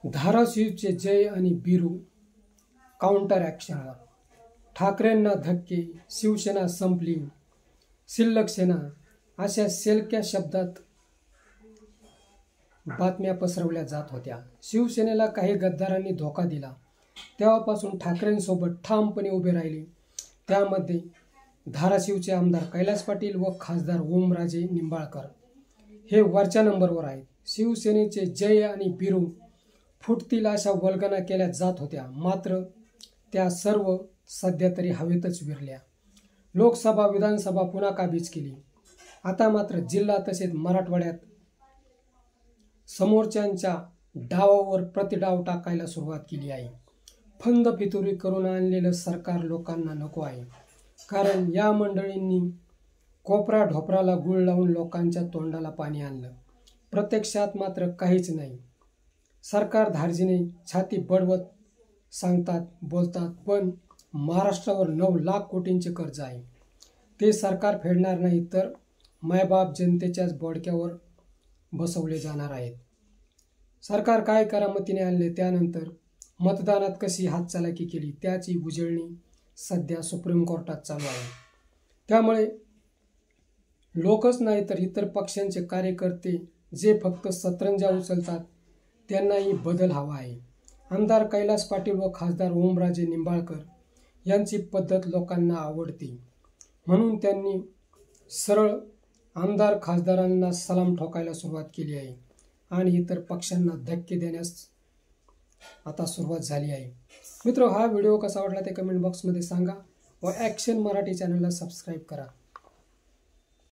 धाराशिवचे जय आणि बिरू काउंटर ॲक्शनवर. ठाकरेंना धक्के, शिवसेना संपली, शिल्लक सेना अशा सेलक्या शब्दात बातम्या पसरवल्या जात होत्या. शिवसेनेला काही गद्दारांनी धोका दिला, तेव्हापासून ठाकरेंसोबत ठामपणे उभे राहिले. त्यामध्ये धाराशिवचे आमदार कैलास पाटील व खासदार ओमराजे निंबाळकर हे वरच्या नंबरवर आहेत. शिवसेनेचे जय आणि बिरू फुटतील अशा वल्गना केल्या जात होत्या, मात्र त्या सर्व सध्या तरी हवेतच विरल्या. लोकसभा विधानसभा पुन्हा काबीज केली. आता मात्र जिल्हा तसेच मराठवाड्यात समोरच्यांच्या डावावर प्रतिडाव टाकायला सुरुवात केली आहे. फंद फितुरी करून आणलेलं सरकार लोकांना नको आहे, कारण या मंडळींनी कोपरा ढोपराला गुळ लावून लोकांच्या तोंडाला पाणी आणलं. प्रत्यक्षात मात्र काहीच नाही. सरकार धार्जिने छाती बडवत सांगतात, बोलतात, पण महाराष्ट्रावर 9 लाख कोटींचे कर्ज आहे. ते सरकार फेडणार नाही तर मायबाप जनतेच्याच बोडक्यावर बसवले जाणार आहेत. सरकार काय करामतीने आणले, त्यानंतर मतदानात कशी हातचलाकी केली, त्याची उजळणी सध्या सुप्रीम कोर्टात चालू आहे. त्यामुळे लोकच नाही तर इतर पक्षांचे कार्यकर्ते जे फक्त सतरंजा उचलतात त्यांनाही बदल हवा आहे. आमदार कैलास पाटील व खासदार ओमराजे निंबाळकर यांची पद्धत लोकांना आवडते, म्हणून त्यांनी सरळ आमदार खासदारांना सलाम ठोकायला सुरुवात केली आहे आणि इतर पक्षांना धक्के देण्यास आता सुरुवात झाली आहे. मित्र, हा व्हिडिओ कसा वाटला ते कमेंट बॉक्समध्ये सांगा व ॲक्शन मराठी चॅनलला सबस्क्राईब करा.